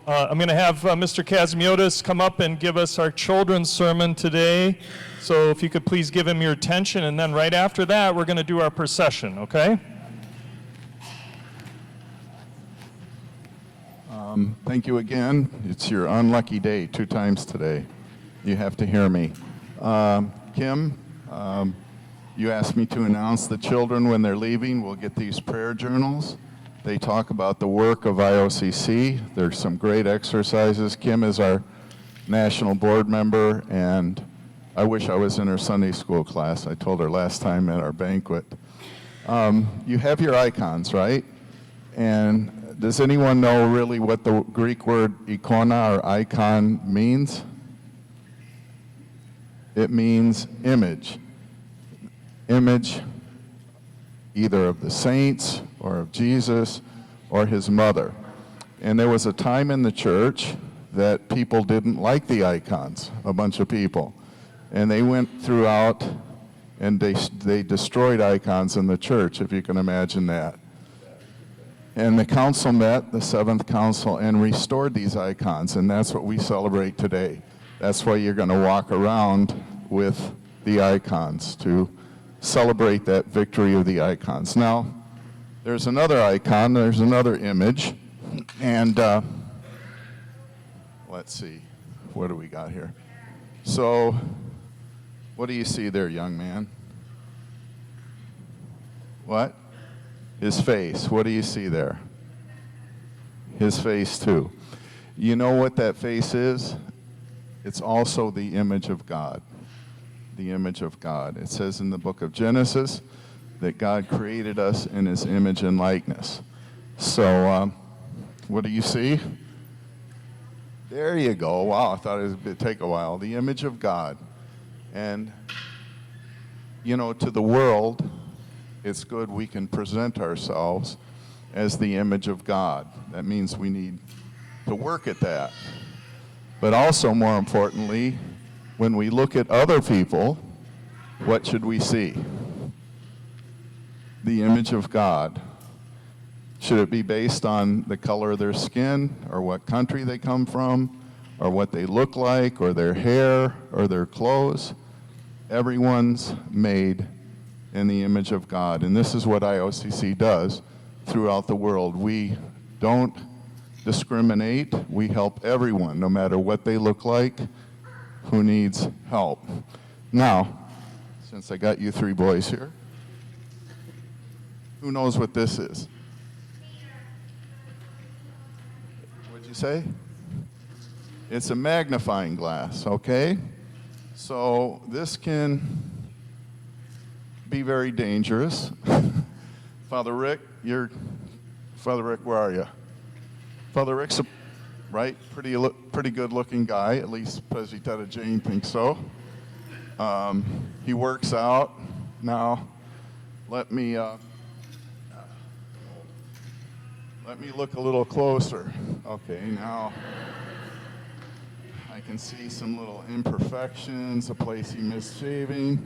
I'm going to have Mr. Kasemeotes come up and give us our children's sermon today. So if you could please give him your attention, and then right after that, we're going to do our procession, okay? Thank you again. It's your unlucky day 2 times today. You have to hear me. Kim, you asked me to announce the children when they're leaving. We'll get these prayer journals. They talk about the work of IOCC. There's some great exercises. Kim is our national board member, and I wish I was in her Sunday school class. I told her last time at our banquet. You have your icons, right? And does anyone know really what the Greek word ikona or icon means? It means image. Image either of the saints or of Jesus or his mother. And there was a time in the church that people didn't like the icons, a bunch of people. And they went throughout and they destroyed icons in the church, if you can imagine that. And the council met, the 7th council, and restored these icons, and that's what we celebrate today. That's why you're going to walk around with the icons, to celebrate that victory of the icons. Now, there's another icon, there's another image, and let's see, what do we got here? So, what do you see there, young man? What? His face. What do you see there? His face too. You know what that face is? It's also the image of God. The image of God. It says in the book of Genesis that God created us in his image and likeness. So, what do you see? There you go. Wow, I thought it would take a while. The image of God. And, you know, to the world, it's good we can present ourselves as the image of God. That means we need to work at that. But also, more importantly, when we look at other people, what should we see? The image of God. Should it be based on the color of their skin, or what country they come from, or what they look like, or their hair, or their clothes? Everyone's made in the image of God. And this is what IOCC does throughout the world. We don't discriminate. We help everyone, no matter what they look like, who needs help. Now, since I got you 3 boys here, who knows what this is? What'd you say? It's a magnifying glass, okay? So this can be very dangerous. Father Rick, where are you? Father Rick's pretty good looking guy, at least Presbytera Jane thinks so. He works out. Now, let me look a little closer. Okay, now I can see some little imperfections, a place he missed shaving,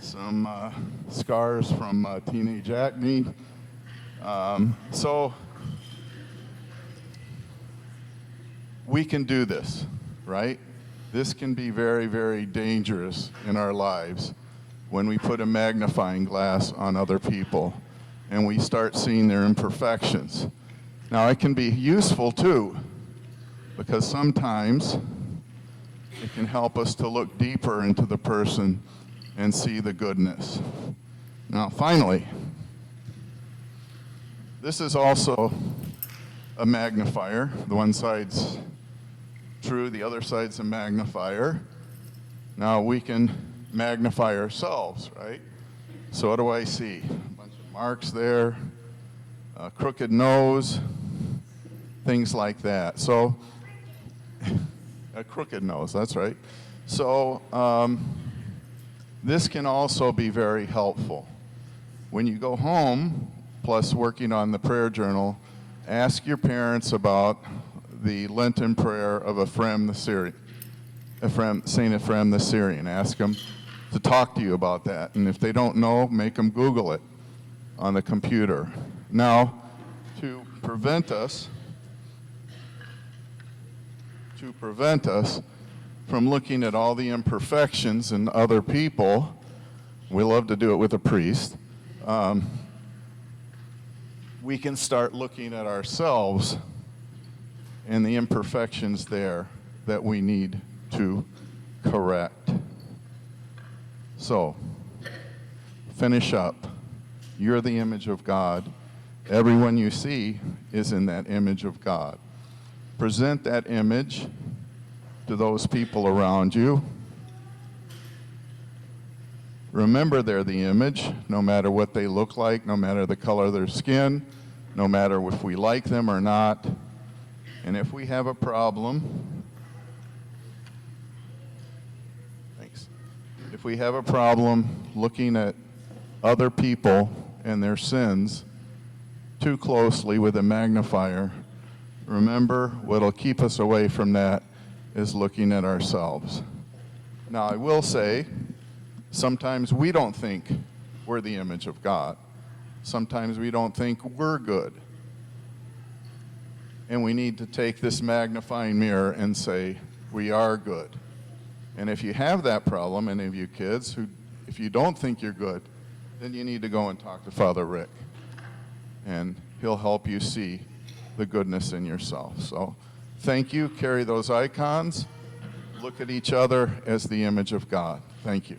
some scars from teenage acne. So we can do this, right? This can be very, very dangerous in our lives when we put a magnifying glass on other people and we start seeing their imperfections. Now, it can be useful too, because sometimes it can help us to look deeper into the person and see the goodness. Now, finally, this is also a magnifier. The one side's true, the other side's a magnifier. Now, we can magnify ourselves, right? So what do I see? A bunch of marks there, a crooked nose, things like that. So, a crooked nose, that's right. So, this can also be very helpful. When you go home, plus working on the prayer journal, ask your parents about the Lenten prayer of Ephraim the Syrian, Saint Ephraim the Syrian. Ask them to talk to you about that. And if they don't know, make them Google it on the computer. Now, to prevent us to prevent us from looking at all the imperfections in other people. We love to do it with a priest. We can start looking at ourselves and the imperfections there that we need to correct. So, finish up. You're the image of God. Everyone you see is in that image of God. Present that image to those people around you. Remember they're the image, no matter what they look like, no matter the color of their skin, no matter if we like them or not. And if we have a problem, if we have a problem looking at other people and their sins too closely with a magnifier, remember what'll keep us away from that is looking at ourselves. Now, I will say, sometimes we don't think we're the image of God. Sometimes we don't think we're good. And we need to take this magnifying mirror and say, we are good. And if you have that problem, any of you kids, if you don't think you're good, then you need to go and talk to Father Rick. And he'll help you see the goodness in yourself. So thank you. Carry those icons. Look at each other as the image of God. Thank you.